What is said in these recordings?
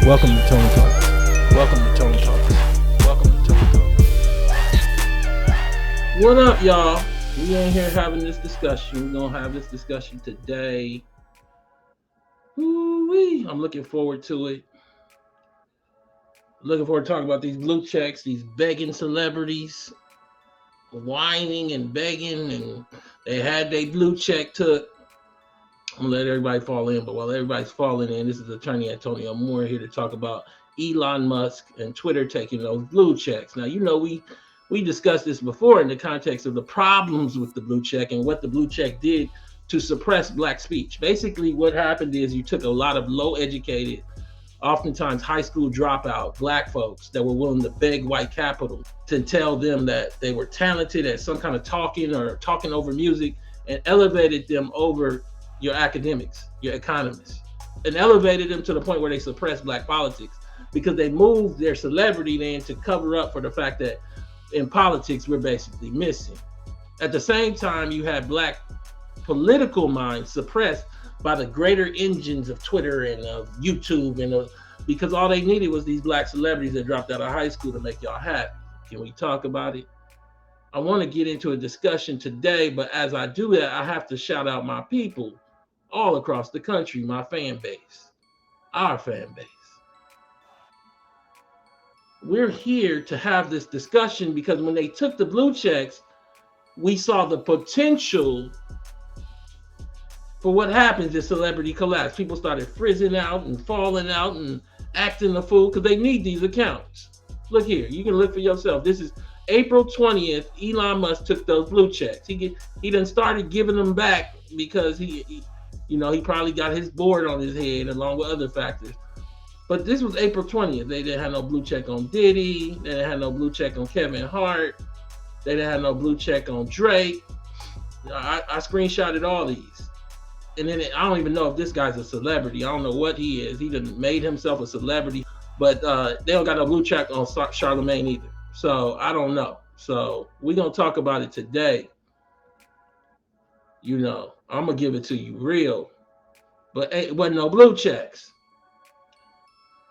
Welcome to Tone Talks. Welcome to Tone Talks. Welcome to Tone Talks. What up, y'all? We in here having this discussion. We're gonna have this discussion today. Ooh-wee. I'm looking forward to it. Looking forward to talking about these blue checks, these begging celebrities, whining and begging, and they had their blue check took. I'm gonna let everybody fall in, but while everybody's falling in, this is attorney Antonio Moore here to talk about Elon Musk and Twitter taking those blue checks. Now, you know, we discussed this before in the context of the problems with the blue check and what the blue check did to suppress black speech. Basically, what happened is you took a lot of low-educated, oftentimes high school dropout black folks that were willing to beg white capital to tell them that they were talented at some kind of talking or talking over music, and elevated them over your academics, your economists, and elevated them to the point where they suppressed black politics because they moved their celebrity then to cover up for the fact that in politics we're basically missing. At the same time, you had black political minds suppressed by the greater engines of Twitter and of YouTube, and because all they needed was these black celebrities that dropped out of high school to make y'all happy. Can we talk about it? I want to get into a discussion today, but as I do that, I have to shout out my people all across the country, my fan base, our fan base. We're here to have this discussion because when they took the blue checks, we saw the potential for what happens if celebrity collapse. People started frizzing out and falling out and acting a fool because they need these accounts. Look here, you can look for yourself. This is April 20th. Elon Musk took those blue checks. He done started giving them back because he probably got his board on his head along with other factors. But this was April 20th. They didn't have no blue check on Diddy. They didn't have no blue check on Kevin Hart. They didn't have no blue check on Drake. I screenshotted all these. And then I don't even know if this guy's a celebrity. I don't know what he is. He done made himself a celebrity. But they don't got no blue check on Charlemagne either. So I don't know. So we're going to talk about it today. You know, I'm going to give it to you real. But it wasn't no blue checks.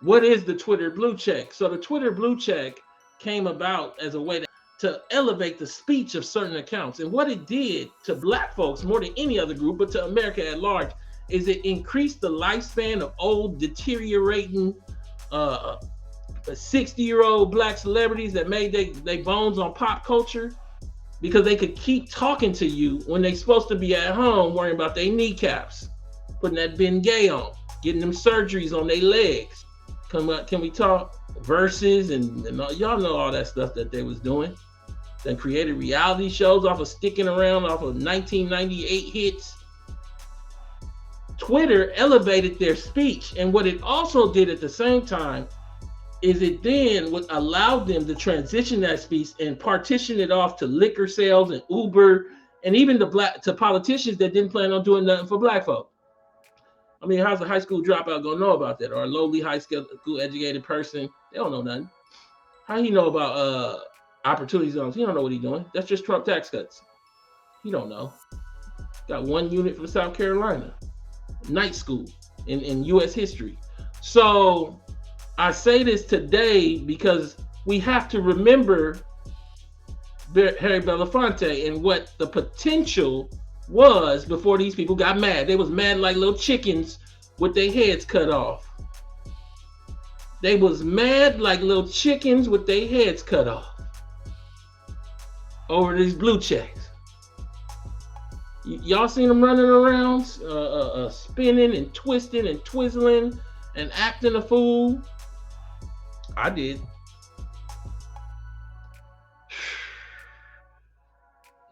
What is the Twitter blue check? So the Twitter blue check came about as a way to elevate the speech of certain accounts. And what it did to black folks more than any other group, but to America at large, is it increased the lifespan of old, deteriorating 60-year-old black celebrities that made they bones on pop culture because they could keep talking to you when they supposed to be at home worrying about their kneecaps, putting that Bengay on, getting them surgeries on their legs. Can we talk? Verses and y'all know all that stuff that they was doing. Then created reality shows off of sticking around off of 1998 hits. Twitter elevated their speech, and what it also did at the same time is it then allowed them to transition that speech and partition it off to liquor sales and Uber, and even to politicians that didn't plan on doing nothing for black folk. I mean, how's a high school dropout gonna know about that? Or a lowly high school educated person? They don't know nothing. How he know about opportunity zones? He don't know what he's doing. That's just Trump tax cuts. He don't know. Got one unit from South Carolina, night school in U.S. history. So I say this today because we have to remember Harry Belafonte and what the potential was before these people got mad. They was mad like little chickens with their heads cut off. They was mad like little chickens with their heads cut off over these blue checks. Y'all seen them running around, spinning and twisting and twizzling and acting a fool? I did.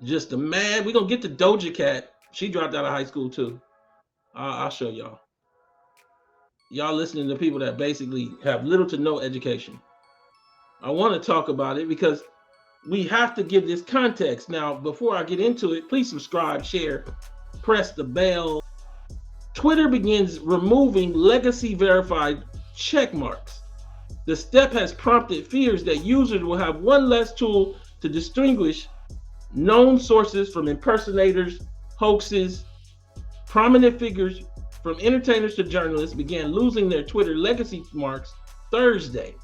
Just a mad. We're going to get to Doja Cat. She dropped out of high school too. I'll show y'all. Y'all listening to people that basically have little to no education. I want to talk about it because we have to give this context. Now, before I get into it, please subscribe, share, press the bell. Twitter begins removing legacy verified check marks. The step has prompted fears that users will have one less tool to distinguish known sources from impersonators, hoaxes, prominent figures from entertainers to journalists began losing their Twitter legacy marks Thursday.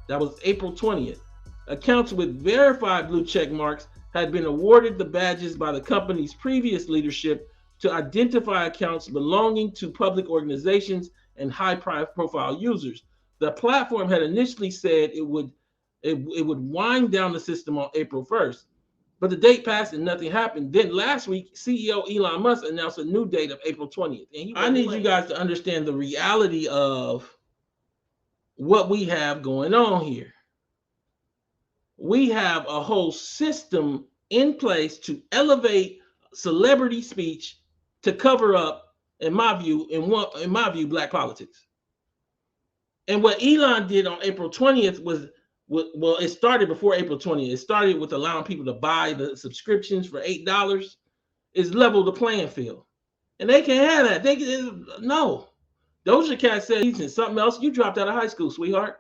That was April 20th. Accounts with verified blue check marks had been awarded the badges by the company's previous leadership to identify accounts belonging to public organizations and high-profile users. The platform had initially said it would wind down the system on April 1st, but the date passed and nothing happened. Then last week, CEO Elon Musk announced a new date of April 20th. And I need you guys to understand the reality of what we have going on here. We have a whole system in place to elevate celebrity speech to cover up, in my view, black politics. And what Elon did on April 20th was, well, it started before April 20th. It started with allowing people to buy the subscriptions for $8. Is level the playing field. And they can't have that. No. Doja Cat said he's in something else. You dropped out of high school, sweetheart.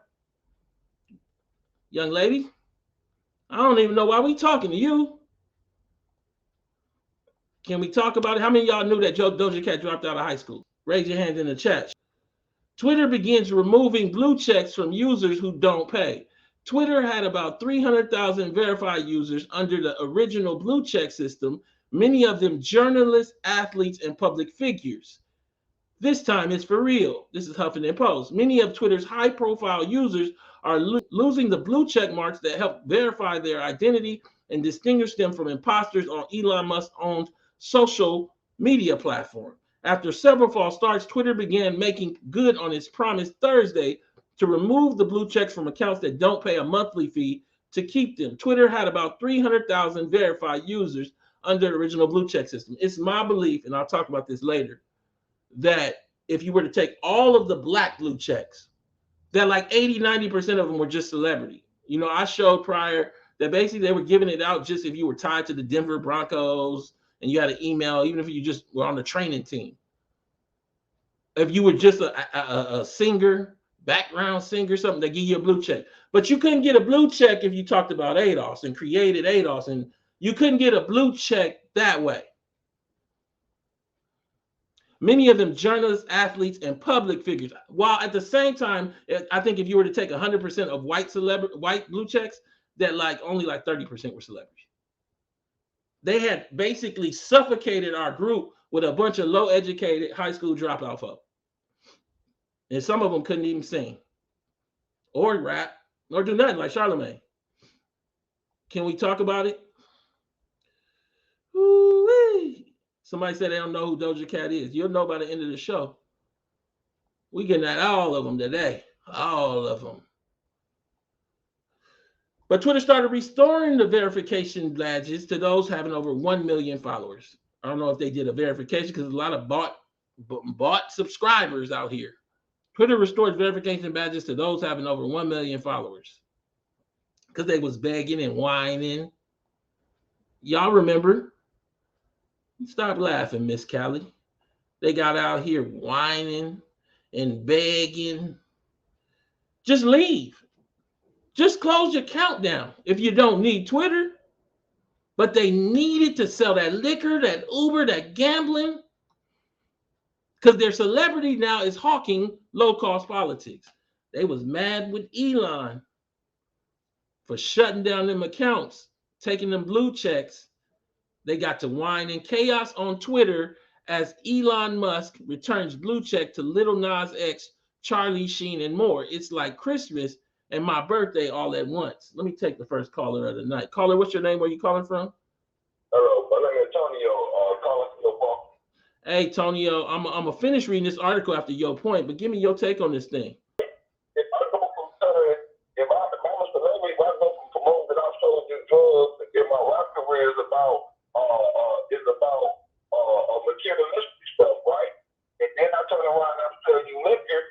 Young lady, I don't even know why we talking to you. Can we talk about it? How many of y'all knew that Doja Cat dropped out of high school? Raise your hand in the chat. Twitter begins removing blue checks from users who don't pay. Twitter had about 300,000 verified users under the original blue check system, many of them journalists, athletes, and public figures. This time it's for real. This is Huffington Post. Many of Twitter's high-profile users are losing the blue check marks that help verify their identity and distinguish them from imposters on Elon Musk-owned social media platform. After several false starts, Twitter began making good on its promise Thursday to remove the blue checks from accounts that don't pay a monthly fee to keep them. Twitter had about 300,000 verified users under the original blue check system. It's my belief, and I'll talk about this later, that if you were to take all of the black blue checks, that like 80-90% of them were just celebrity. You know, I showed prior that basically they were giving it out just if you were tied to the Denver Broncos and you had an email, even if you just were on the training team. If you were just a singer, background singer, something, they give you a blue check. But you couldn't get a blue check if you talked about ADOS and created ADOS, and you couldn't get a blue check that way. Many of them journalists, athletes, and public figures. While at the same time, I think if you were to take 100% of white blue checks, that only 30% were celebrities. They had basically suffocated our group with a bunch of low-educated high school dropout folk. And some of them couldn't even sing or rap or do nothing like Charlamagne. Can we talk about it? Ooh-wee. Somebody said they don't know who Doja Cat is. You'll know by the end of the show. We getting at all of them today. All of them. But Twitter started restoring the verification badges to those having over 1 million followers. I don't know if they did a verification because there's a lot of bought subscribers out here. Twitter restored verification badges to those having over 1 million followers because they was begging and whining. Y'all remember? Stop laughing, Miss Callie. They got out here whining and begging. Just leave. Just close your account down if you don't need Twitter. But they needed to sell that liquor, that Uber, that gambling, because their celebrity now is hawking low-cost politics. They was mad with Elon for shutting down them accounts, taking them blue checks. They got to whine and chaos on Twitter as Elon Musk returns blue check to Lil Nas X, Charlie Sheen, and more. It's like Christmas and my birthday all at once. Let me take the first caller of the night. Caller, what's your name? Where you calling from? Hello, my name is Tonio, calling from the Bronx. Hey, Tonio, I'm going to finish reading this article after your point, but give me your take on this thing. If I go from telling, if I'm a celebrity, if I go from promoting that I'm showing you drugs, if my rap career is about materialistic stuff, right? And then I turn around and I'm telling you liquor,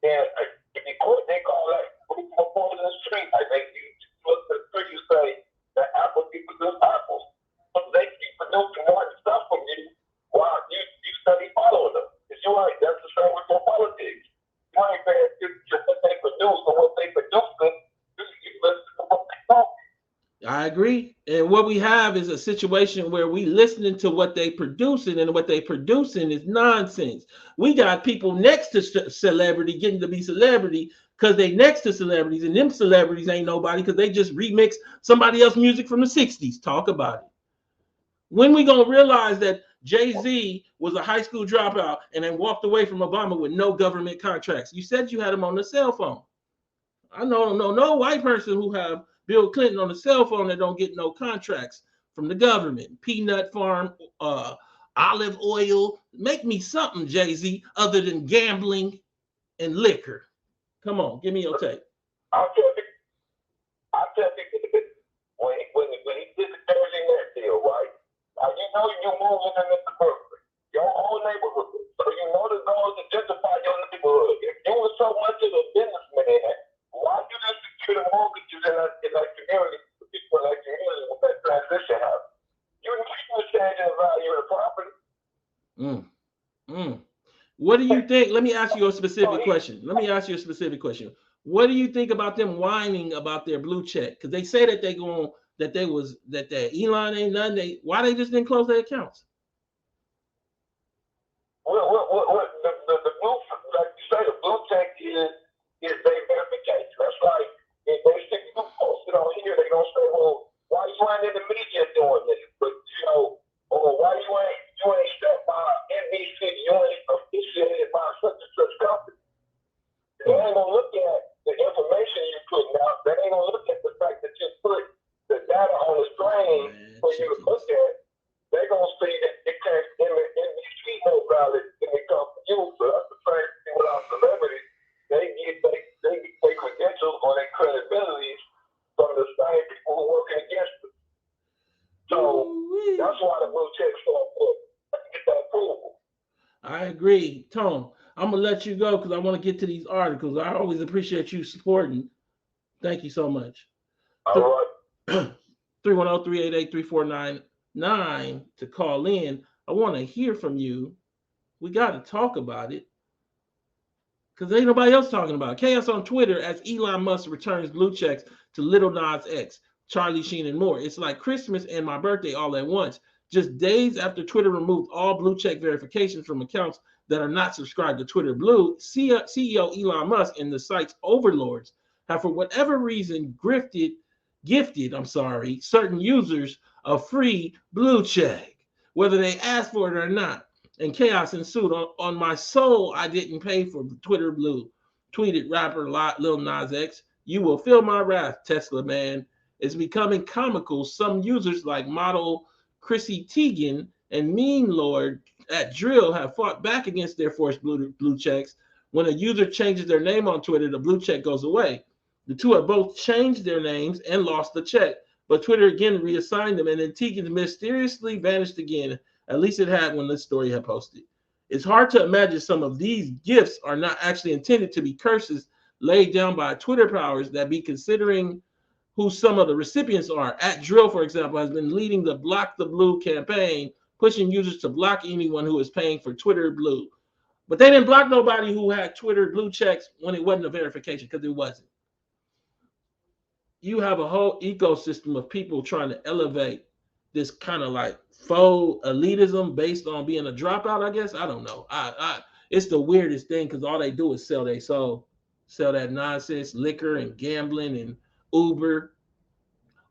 and if you quit, they call that group of boys in the street. Like you look at the street, you say that apples keep producing apples. So they keep producing more stuff from you while you study following them. It's right. That's the same with your politics. You ain't paying 50 I agree. And what we have is a situation where we listening to what they producing, and what they producing is nonsense. We got people next to celebrity getting to be celebrity because they next to celebrities, and them celebrities ain't nobody because they just remix somebody else's music from the 60s. Talk about it. When we gonna realize that Jay-Z was a high school dropout and then walked away from Obama with no government contracts? You said you had him on the cell phone. I know no white person who have Bill Clinton on the cell phone that don't get no contracts from the government. Peanut farm, olive oil. Make me something, Jay-Z, other than gambling and liquor. Come on, give me your take. I'll tell you when he did the Jersey Net deal, right? Now you know you're moving into Brooklyn, your whole neighborhood. So you know the goal to gentrify your neighborhood. If you were so much of a businessman, why you didn't secure the mortgages in that community for people in that community when that transition happened? You were changing the value of the property. What do you think? Let me ask you a specific question. What do you think about them whining about their blue check? Because they say that that Elon ain't nothing. Why they just didn't close their accounts? Well, the blue, like you say, the blue check is their verification. That's like if they see you posted on here, they gonna say, well, why you ain't in the media doing this? But or why you ain't stepped by NBC, you ain't officiated by such and such company. They ain't gonna look at the information you're putting out. They ain't gonna look at the fact that you put the data on the screen for you to look at. They're gonna see that it takes NBC more valid than it comes to you. So that's the same thing with our celebrities. They get their credentials or their credibilities from the same people who are working against them. So that's why the blue check's so important. Get that approval. I agree. Tone, I'm going to let you go because I want to get to these articles. I always appreciate you supporting. Thank you so much. All right. 310-388-3499 to call in. I want to hear from you. We got to talk about it because ain't nobody else talking about it. Chaos on Twitter as Elon Musk returns blue checks to Lil Nas X, Charlie Sheen, and more. It's like Christmas and my birthday all at once. Just days after Twitter removed all blue check verifications from accounts that are not subscribed to Twitter Blue, CEO Elon Musk and the site's overlords have, for whatever reason, gifted certain users a free blue check, whether they asked for it or not. And chaos ensued. On my soul, I didn't pay for Twitter Blue, tweeted rapper Lil Nas X. You will feel my wrath, Tesla man. It's becoming comical. Some users like model Chrissy Teigen and Meme Lord at Drill have fought back against their forced blue checks. When a user changes their name on Twitter, the blue check goes away. The two have both changed their names and lost the check, but Twitter again reassigned them, and then Teigen mysteriously vanished again. At least it had when this story had posted. It's hard to imagine some of these gifts are not actually intended to be curses laid down by Twitter powers that be considering who some of the recipients are. At Drill, for example, has been leading the Block the Blue campaign, pushing users to block anyone who is paying for Twitter Blue. But they didn't block nobody who had Twitter Blue checks when it wasn't a verification, because it wasn't. You have a whole ecosystem of people trying to elevate this kind of like faux elitism based on being a dropout, I guess. I don't know. It's the weirdest thing because all they do is sell their soul, sell that nonsense, liquor and gambling and Uber.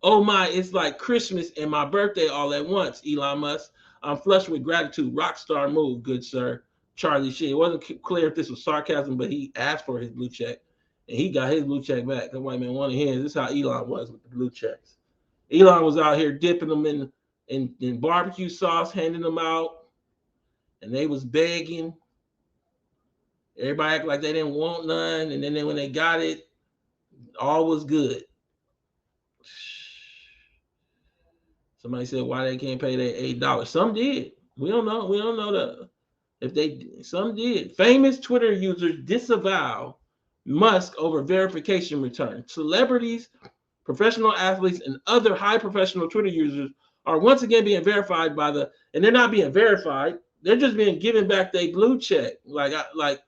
Oh my, it's like Christmas and my birthday all at once, Elon Musk. I'm flushed with gratitude. Rockstar move, good sir. Charlie Sheen. It wasn't clear if this was sarcasm, but he asked for his blue check. And he got his blue check back. The white man wanted his. This is how Elon was with the blue checks. Elon was out here dipping them in barbecue sauce, handing them out. And they was begging. Everybody acted like they didn't want none. And then when they got it, all was good. Somebody said why they can't pay their $8. Some did. We don't know. We don't know some did. Famous Twitter users disavow Musk over verification return. Celebrities, professional athletes, and other high professional Twitter users are once again being verified and they're not being verified. They're just being given back their blue check. Like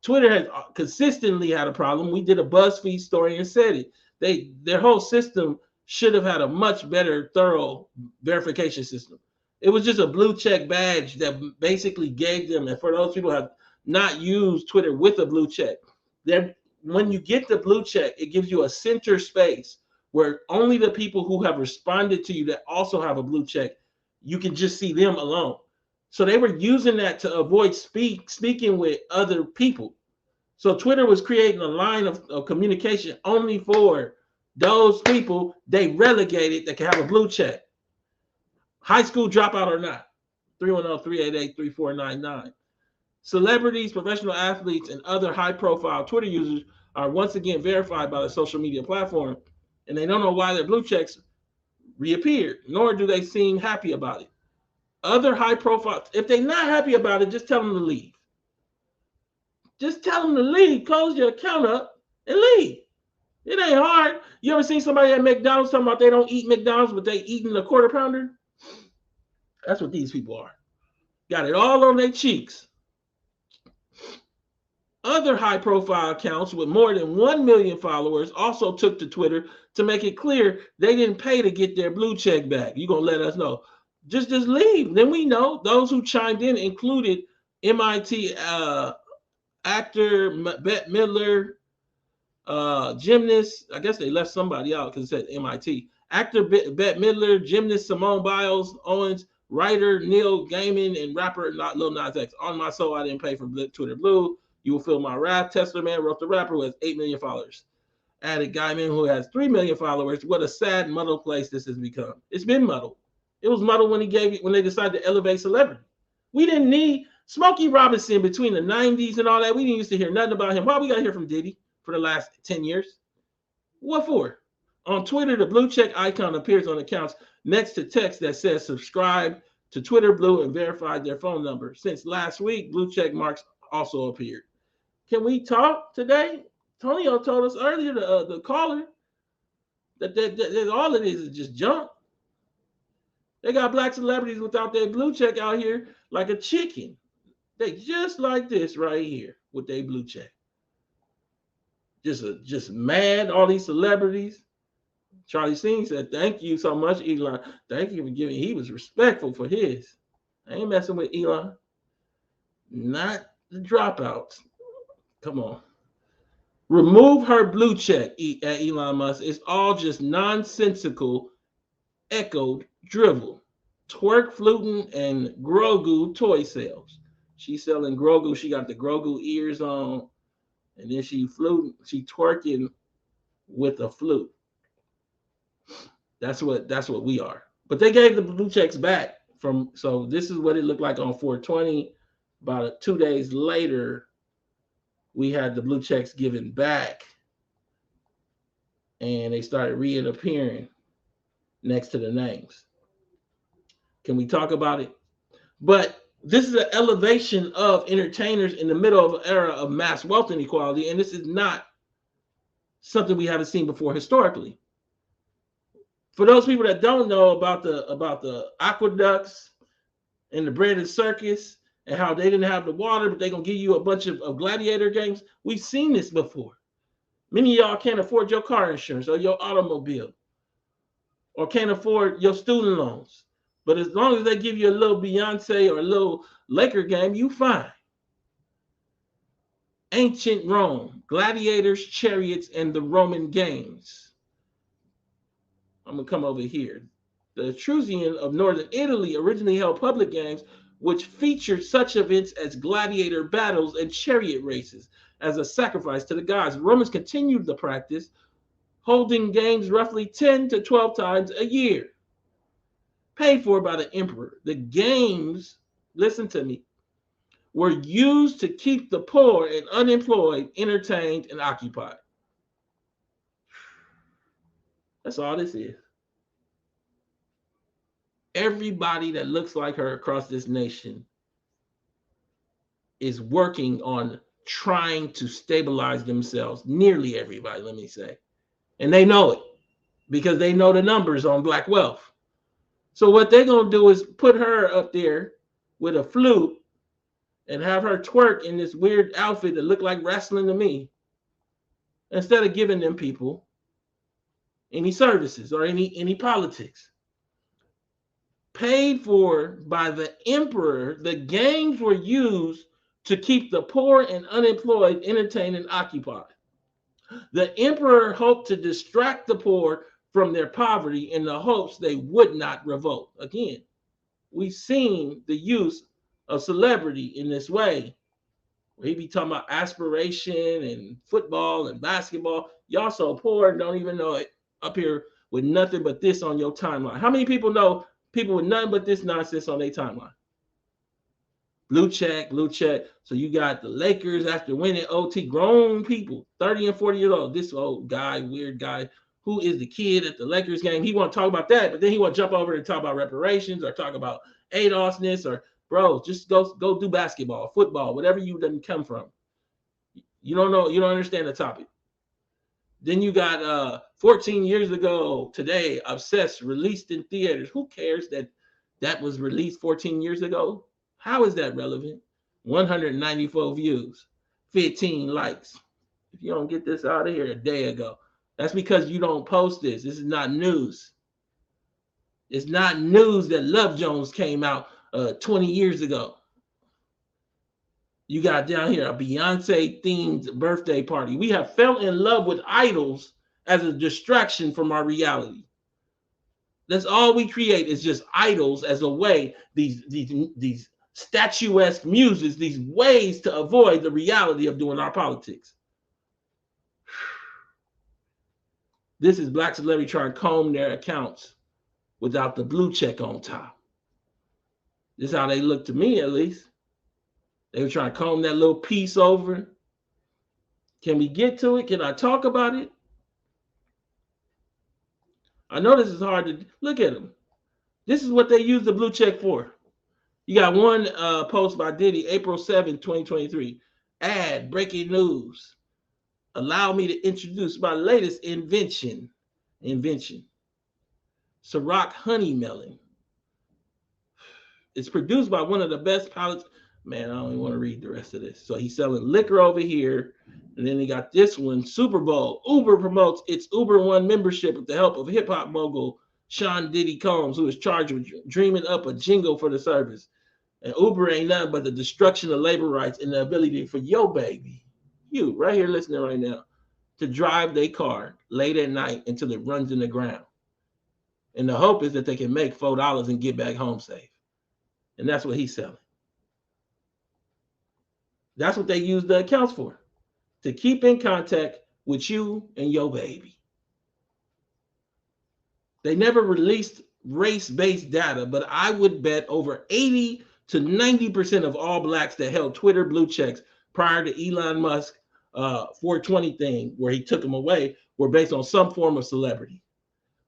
Twitter has consistently had a problem. We did a BuzzFeed story and said it. Their whole system should have had a much better, thorough verification system. It was just a blue check badge that basically gave them, and for those people who have not used Twitter with a blue check, when you get the blue check, it gives you a center space where only the people who have responded to you that also have a blue check, you can just see them alone. So they were using that to avoid speaking with other people. So Twitter was creating a line of communication only for those people they relegated that can have a blue check. High school dropout or not. 310-388-3499. Celebrities, professional athletes, and other high-profile Twitter users are once again verified by the social media platform, and they don't know why their blue checks reappeared, nor do they seem happy about it. Other high-profile, if they're not happy about it, just tell them to leave. Just tell them to leave. Close your account up and leave. It ain't hard. You ever seen somebody at McDonald's talking about they don't eat McDonald's, but they eating a quarter pounder? That's what these people are. Got it all on their cheeks. Other high-profile accounts with more than 1 million followers also took to Twitter to make it clear they didn't pay to get their blue check back. You're going to let us know. Just leave. Then we know. Those who chimed in included MIT actor Bette Midler, gymnast. I guess they left somebody out because it said MIT. Actor Bette Midler, gymnast Simone Biles Owens, writer Neil Gaiman, and rapper Lil Nas X. On my soul, I didn't pay for Twitter Blue. You will feel my wrath. Tesla Man wrote the rapper who has 8 million followers. Added Gaiman who has 3 million followers. What a sad, muddled place this has become. It's been muddled. It was muddled when they decided to elevate celebrity. We didn't need Smokey Robinson between the 90s and all that. We didn't used to hear nothing about him. Why we got to hear from Diddy for the last 10 years? What for? On Twitter, the blue check icon appears on accounts next to text that says subscribe to Twitter Blue and verified their phone number. Since last week, blue check marks also appeared. Can we talk today? Tonio told us earlier, the caller, that all it is just junk. They got black celebrities without their blue check out here like a chicken. They just like this right here with their blue check. Just mad, all these celebrities. Charlie Singh said, thank you so much, Elon. Thank you for giving. He was respectful for his. I ain't messing with Elon. Not the dropouts. Come on. Remove her blue check at Elon Musk. It's all just nonsensical, echoed drivel. Twerk, fluting, and Grogu toy sales. She's selling Grogu. She got the Grogu ears on. And then she twerking with a flute. That's what we are. But they gave the blue checks back so this is what it looked like on 420. About 2 days later, we had the blue checks given back. And they started reappearing next to the names. Can we talk about it? But this is an elevation of entertainers in the middle of an era of mass wealth inequality, and this is not something we haven't seen before historically. For those people that don't know about the aqueducts and the bread and circus and how they didn't have the water, but they're going to give you a bunch of gladiator games, we've seen this before. Many of y'all can't afford your car insurance or your automobile or can't afford your student loans. But as long as they give you a little Beyonce or a little Laker game, you fine. Ancient Rome, gladiators, chariots, and the Roman games. I'm going to come over here. The Etruscan of northern Italy originally held public games which featured such events as gladiator battles and chariot races as a sacrifice to the gods. The Romans continued the practice, holding games roughly 10 to 12 times a year. Paid for by the emperor. The games, listen to me, were used to keep the poor and unemployed entertained and occupied. That's all this is. Everybody that looks like her across this nation is working on trying to stabilize themselves. Nearly everybody, let me say. And they know it because they know the numbers on black wealth. So what they're going to do is put her up there with a flute and have her twerk in this weird outfit that looked like wrestling to me, instead of giving them people any services or any politics. Paid for by the emperor, the games were used to keep the poor and unemployed entertained and occupied. The emperor hoped to distract the poor from their poverty in the hopes they would not revolt. Again, we've seen the use of celebrity in this way. He be talking about aspiration and football and basketball. Y'all so poor and don't even know it up here with nothing but this on your timeline. How many people know people with nothing but this nonsense on their timeline? Blue check, blue check. So you got the Lakers after winning OT, grown people, 30 and 40 years old. This old guy, weird guy, who is the kid at the Lakers game. He want to talk about that, but then he want to jump over and talk about reparations or talk about ADOSness or bro, just go do basketball, football, whatever you didn't come from. You don't know, you don't understand the topic. Then you got 14 years ago today, Obsessed, released in theaters. Who cares that was released 14 years ago? How is that relevant? 194 views, 15 likes. If you don't get this out of here a day ago, that's because you don't post this. This is not news. It's not news that Love Jones came out 20 years ago. You got down here a Beyonce themed birthday party. We have fell in love with idols as a distraction from our reality. That's all we create is just idols as a way, these statuesque muses, these ways to avoid the reality of doing our politics. This is black celebrity trying to comb their accounts without the blue check on top. This is how they look to me, at least. They were trying to comb that little piece over. Can we get to it? Can I talk about it? I know this is hard to look at them. This is what they use the blue check for. You got one post by Diddy, April 7, 2023. Ad, breaking news. Allow me to introduce my latest invention. Ciroc honey melon. It's produced by one of the best pilots. Man, I don't even want to read the rest of this. So he's selling liquor over here. And then he got this one, Super Bowl. Uber promotes its Uber One membership with the help of hip-hop mogul Sean Diddy Combs, who is charged with dreaming up a jingle for the service. And Uber ain't nothing but the destruction of labor rights and the ability for your baby, you right here listening right now, to drive their car late at night until it runs in the ground. And the hope is that they can make $4 and get back home safe. And that's what he's selling. That's what they use the accounts for, to keep in contact with you and your baby. They never released race-based data, but I would bet over 80 to 90% of all blacks that held Twitter blue checks prior to Elon Musk 420 thing, where he took them away, were based on some form of celebrity.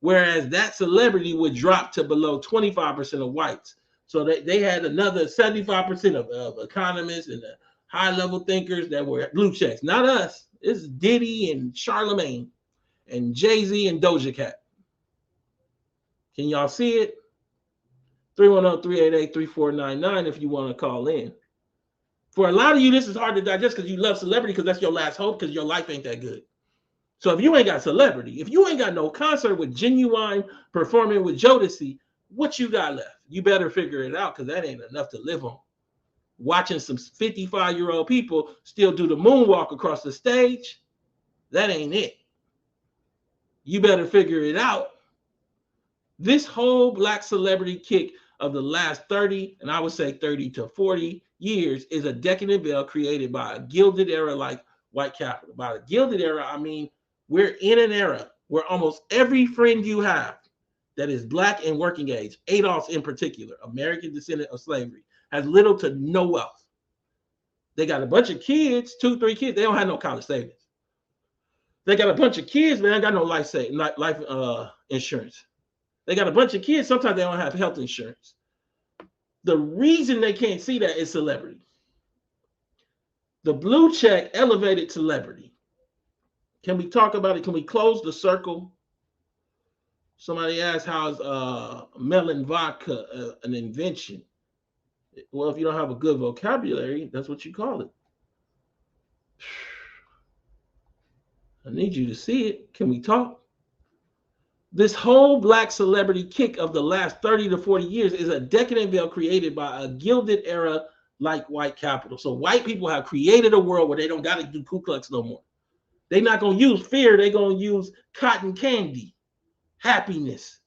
Whereas that celebrity would drop to below 25% of whites. So they had another 75% of economists and high-level thinkers that were blue checks. Not us. It's Diddy and Charlemagne and Jay-Z and Doja Cat. Can y'all see it? 310-388-3499 if you want to call in. For a lot of you, this is hard to digest because you love celebrity because that's your last hope because your life ain't that good. So if you ain't got celebrity, if you ain't got no concert with Genuine performing with Jodeci, what you got left? You better figure it out because that ain't enough to live on. Watching some 55-year-old people still do the moonwalk across the stage, that ain't it. You better figure it out. This whole black celebrity kick of the last 30, and I would say 30 to 40 years is a decadent veil created by a gilded era like white capital. By a gilded era, I mean we're in an era where almost every friend you have that is black and working age, Adolf in particular, American descendant of slavery, has little to no wealth. They got a bunch of kids, 2-3 kids. They don't have no college savings. They got a bunch of kids, man. They got no life insurance. They got a bunch of kids. Sometimes they don't have health insurance. The reason they can't see that is celebrity. The blue check elevated celebrity. Can we talk about it? Can we close the circle? Somebody asked, how's melon vodka an invention? Well, if you don't have a good vocabulary, that's what you call it. I need you to see it. Can we talk? This whole black celebrity kick of the last 30 to 40 years is a decadent veil created by a gilded era like white capital. So white people have created a world where they don't got to do Ku Klux no more. They're not going to use fear. They're going to use cotton candy, happiness.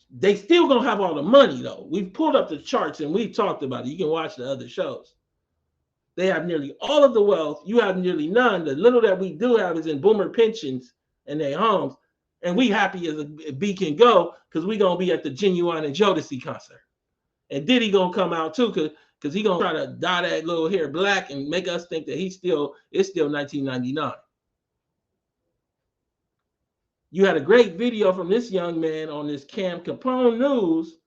They still going to have all the money, though. We've pulled up the charts and we've talked about it. You can watch the other shows. They have nearly all of the wealth. You have nearly none. The little that we do have is in boomer pensions and their homes. And we happy as a bee can go because we going to be at the Genuine and Jodeci concert. And Diddy going to come out too because he going to try to dye that little hair black and make us think that it's still 1999. You had a great video from this young man on this Cam Capone News.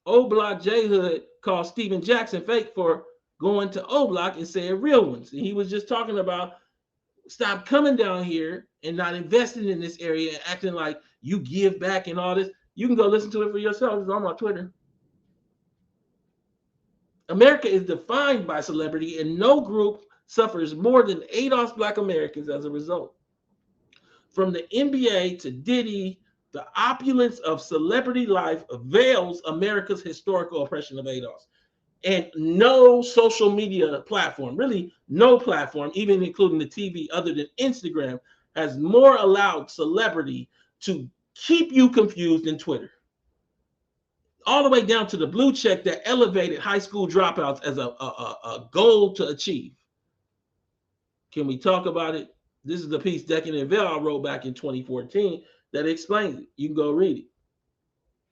O Block J Hood called Steven Jackson fake for going to O Block and saying real ones. And he was just talking about stop coming down here and not investing in this area and acting like you give back and all this. You can go listen to it for yourself. It's on my Twitter. America is defined by celebrity, and no group suffers more than ADOS Black Americans as a result. From the NBA to Diddy, the opulence of celebrity life veils America's historical oppression of ADOS. And no social media platform, really no platform, even including the TV other than Instagram, has more allowed celebrity to keep you confused than Twitter. All the way down to the blue check that elevated high school dropouts as a goal to achieve. Can we talk about it? This is the piece Decadent Veil I wrote back in 2014 that explains it. You can go read it.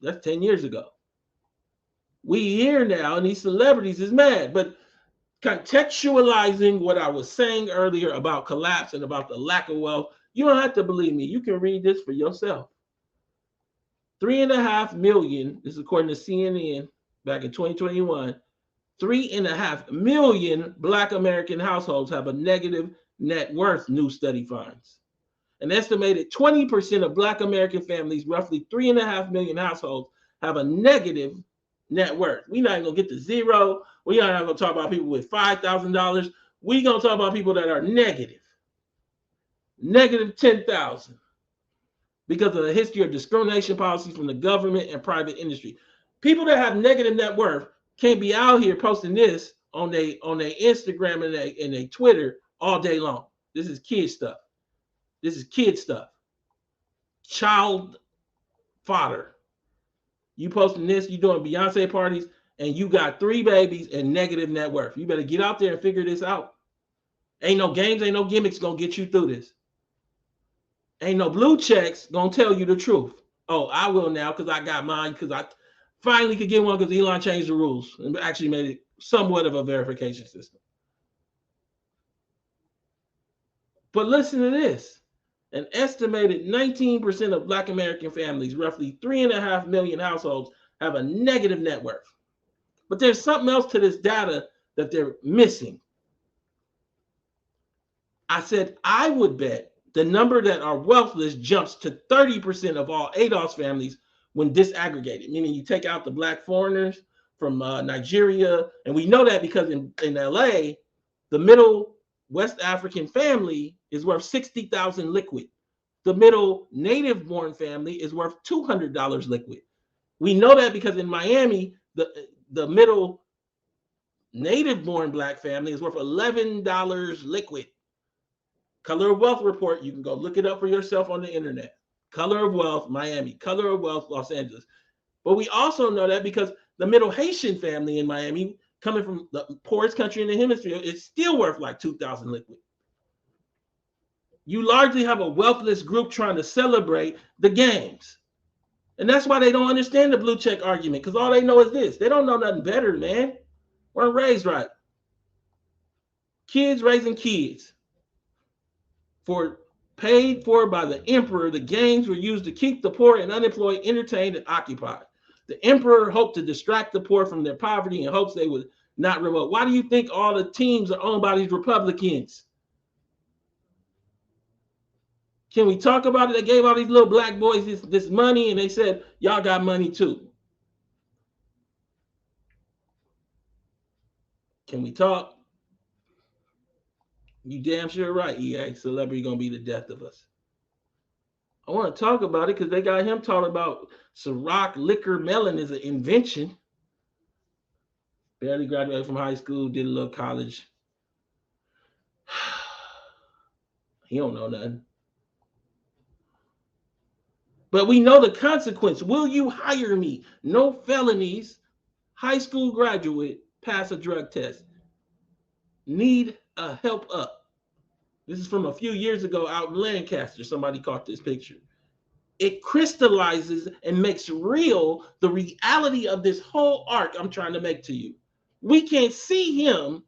That's 10 years ago. We here now, and these celebrities is mad. But contextualizing what I was saying earlier about collapse and about the lack of wealth, you don't have to believe me. You can read this for yourself. 3.5 million, this is according to CNN back in 2021, 3.5 million Black American households have a negative net worth, new study finds. An estimated 20% of Black American families, roughly 3.5 million households, have a negative net worth. We're not going to get to zero. We're not going to talk about people with $5,000. We're going to talk about people that are negative 10,000. Because of the history of discrimination policies from the government and private industry. People that have negative net worth can't be out here posting this on their Instagram and their Twitter all day long. This is kid stuff. Child fodder. You posting this, you doing Beyonce parties, and you got 3 babies and negative net worth. You better get out there and figure this out. Ain't no games, ain't no gimmicks gonna get you through this. Ain't no blue checks gonna tell you the truth. Oh, I will now because I got mine because I finally could get one because Elon changed the rules and actually made it somewhat of a verification system. But listen to this. An estimated 19% of Black American families, roughly 3.5 million households, have a negative net worth. But there's something else to this data that they're missing. I said I would bet the number that are wealthless jumps to 30% of all ADOS families when disaggregated, meaning you take out the Black foreigners from Nigeria. And we know that because in LA, the middle West African family is worth $60,000 liquid. The middle native born family is worth $200 liquid. We know that because in Miami, the middle native born Black family is worth $11 liquid. Color of Wealth report, you can go look it up for yourself on the internet. Color of Wealth, Miami. Color of Wealth, Los Angeles. But we also know that because the middle Haitian family in Miami, coming from the poorest country in the hemisphere, is still worth like $2,000 liquid. You largely have a wealthless group trying to celebrate the games. And that's why they don't understand the blue check argument, because all they know is this. They don't know nothing better, man. Weren't raised right. Kids raising kids. Paid for by the emperor, the games were used to keep the poor and unemployed entertained and occupied. The emperor hoped to distract the poor from their poverty in hopes they would not revolt. Why do you think all the teams are owned by these Republicans? Can we talk about it? They gave all these little Black boys this money and they said, y'all got money too. Can we talk? You damn sure right, EA. Celebrity gonna be the death of us. I want to talk about it because they got him talking about Ciroc liquor melon is an invention. Barely graduated from high school, did a little college. He don't know nothing. But we know the consequence. Will you hire me? No felonies. High school graduate, pass a drug test. Need a help up. This is from a few years ago out in Lancaster. Somebody caught this picture. It crystallizes and makes real the reality of this whole arc I'm trying to make to you. We can't see him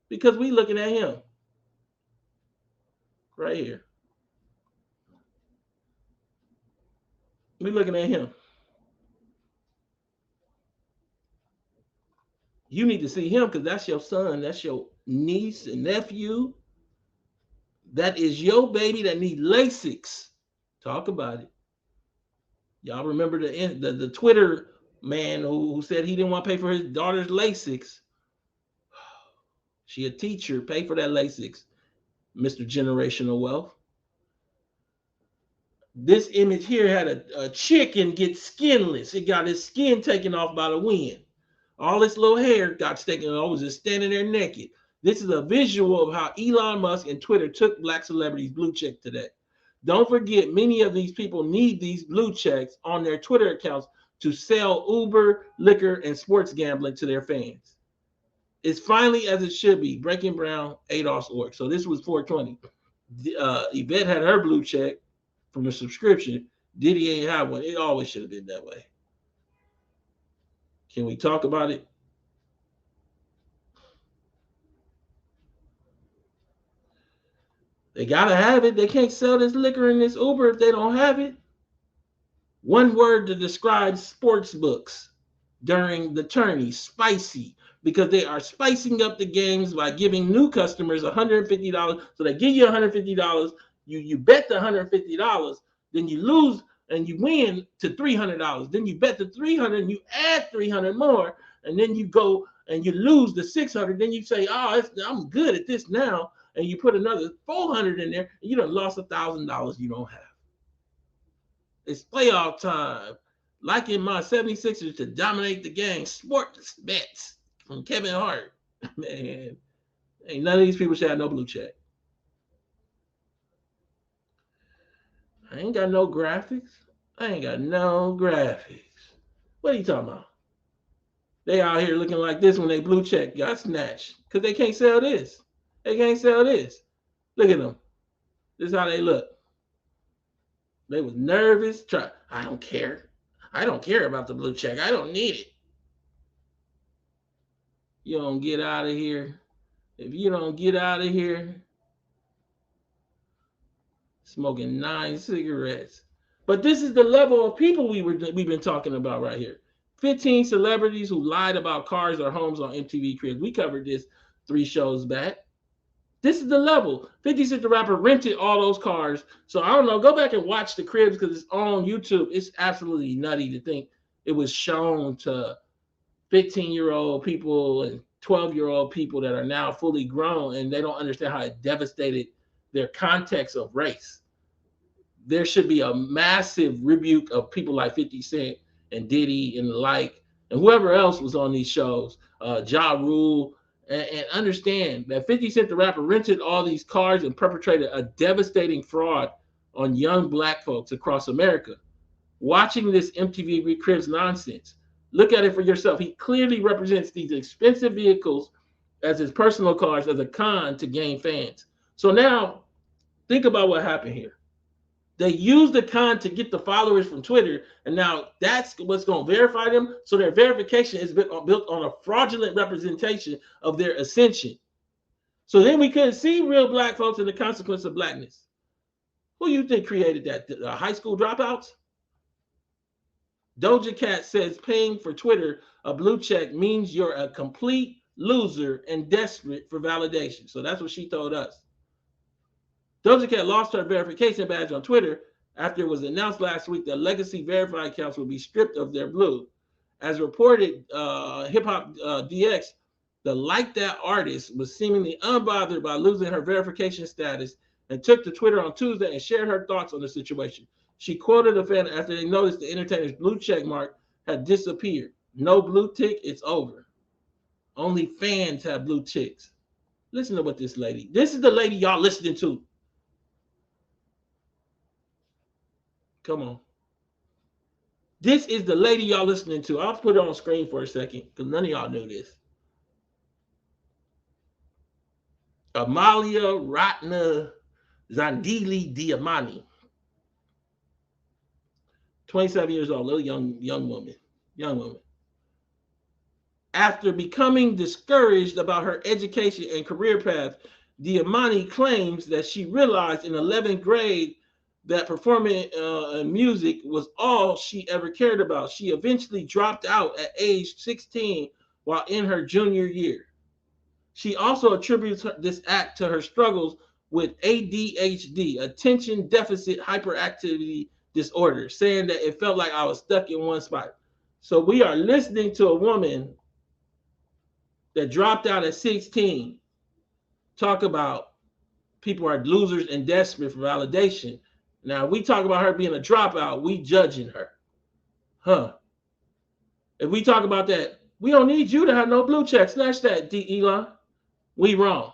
because we looking at him. Right here. We looking at him. You need to see him because that's your son, that's your niece and nephew. That is your baby that need LASIX. Talk about it. Y'all remember the Twitter man who said he didn't want to pay for his daughter's LASIX. She a teacher, pay for that LASIX, Mr. Generational Wealth. This image here had a chicken get skinless. It got his skin taken off by the wind. All this little hair got taken off, was just standing there naked. This is a visual of how Elon Musk and Twitter took black celebrities blue check today. Don't forget, many of these people need these blue checks on their Twitter accounts to sell Uber, liquor, and sports gambling to their fans. It's finally as it should be. Breaking Brown, ADOS org. So this was 420. Yvette had her blue check from a subscription. Diddy ain't have one. It always should have been that way. Can we talk about it? They gotta have it. They can't sell this liquor in this Uber if they don't have it. One word to describe sports books during the tourney: spicy, because they are spicing up the games by giving new customers $150. So they give you $150. You bet the $150, then you lose and you win to $300. Then you bet the $300 and you add $300 more, and then you go and you lose the $600. Then you say, "Oh, I'm good at this now," and you put another $400 in there, and you done lost $1,000 you don't have. It's playoff time. Like in my 76ers to dominate the game. Sports bets from Kevin Hart. Man, ain't none of these people should have no blue check. I ain't got no graphics. What are you talking about? They out here looking like this when they blue check got snatched because they can't sell this. Look at them. This is how they look. They was nervous. I don't care. I don't care about the blue check. I don't need it. You don't get out of here. If you don't get out of here, smoking 9 cigarettes. But this is the level of people we've been talking about right here. 15 celebrities who lied about cars or homes on MTV Cribs. We covered this 3 shows back. This is the level. 50 Cent the rapper rented all those cars. So I don't know. Go back and watch the Cribs because it's on YouTube. It's absolutely nutty to think it was shown to 15-year-old people and 12-year-old people that are now fully grown, and they don't understand how it devastated their context of race. There should be a massive rebuke of people like 50 Cent and Diddy and the like, and whoever else was on these shows, Ja Rule, and understand that 50 Cent the rapper rented all these cars and perpetrated a devastating fraud on young black folks across America. Watching this MTV Cribs nonsense, look at it for yourself. He clearly represents these expensive vehicles as his personal cars as a con to gain fans. So now, think about what happened here. They used the con to get the followers from Twitter, and now that's what's going to verify them. So their verification is built on a fraudulent representation of their ascension. So then we couldn't see real black folks and the consequence of blackness. Who you think created that? The high school dropouts? Doja Cat says paying for Twitter a blue check means you're a complete loser and desperate for validation. So that's what she told us. Doja Cat lost her verification badge on Twitter after it was announced last week that legacy verified accounts will be stripped of their blue. As reported, Hip Hop DX, the Like That artist was seemingly unbothered by losing her verification status and took to Twitter on Tuesday and shared her thoughts on the situation. She quoted a fan after they noticed the entertainer's blue check mark had disappeared. No blue tick, it's over. Only fans have blue ticks. Listen to what this is the lady y'all listening to. Come on. This is the lady y'all listening to. I'll put it on screen for a second because none of y'all knew this. Amalia Ratna Zandili Diamani. 27 years old, little young woman. After becoming discouraged about her education and career path, Diamani claims that she realized in 11th grade that performing music was all she ever cared about. She eventually dropped out at age 16 while in her junior year. She also attributes this act to her struggles with ADHD, attention deficit hyperactivity disorder, saying that it felt like I was stuck in one spot. So we are listening to a woman that dropped out at 16 talk about people are losers and desperate for validation. Now we talk about her being a dropout, we judging her. If we talk about that, we don't need you to have no blue check. Snatch that, Elon. We wrong.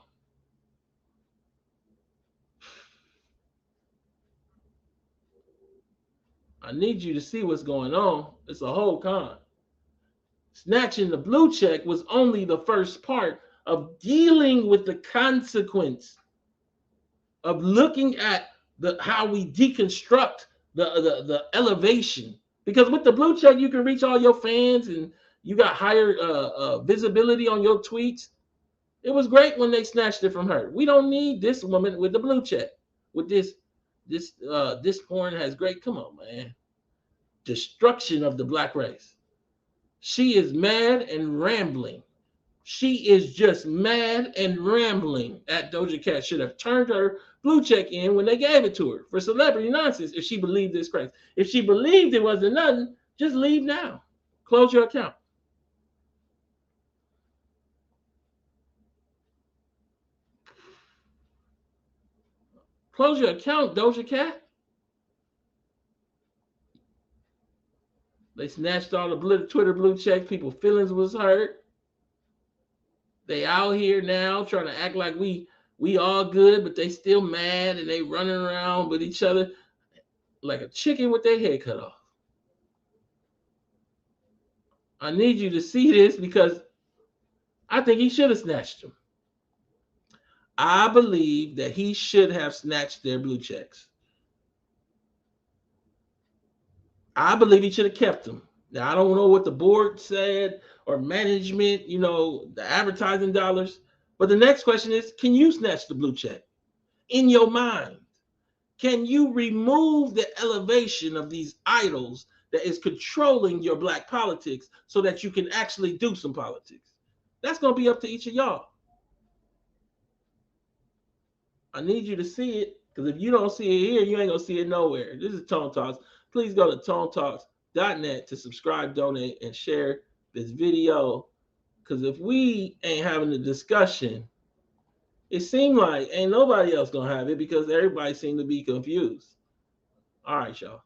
I need you to see what's going on. It's a whole con. Snatching the blue check was only the first part of dealing with the consequence of looking at how we deconstruct the elevation. Because with the blue check, you can reach all your fans and you got higher visibility on your tweets. It was great when they snatched it from her. We don't need this woman with the blue check. With this porn has great. Come on, man. Destruction of the black race. She is mad and rambling. She is just mad and rambling at Doja Cat. Should have turned her blue check in when they gave it to her for celebrity nonsense if she believed this crazy. If she believed it wasn't nothing, just leave now. Close your account. Close your account, Doja Cat. They snatched all the Twitter blue checks. People's feelings was hurt. They out here now trying to act like we all good, but they still mad and they running around with each other like a chicken with their head cut off. I need you to see this because I think he should have snatched them. I believe that he should have snatched their blue checks. I believe he should have kept them. Now, I don't know what the board said or management, the advertising dollars. But the next question is, can you snatch the blue check in your mind? Can you remove the elevation of these idols that is controlling your black politics so that you can actually do some politics? That's going to be up to each of y'all. I need you to see it, because if you don't see it here, you ain't going to see it nowhere. This is Tone Talks. Please go to tonetalks.net to subscribe, donate, and share this video. Because if we ain't having a discussion, it seemed like ain't nobody else going to have it because everybody seemed to be confused. All right, y'all.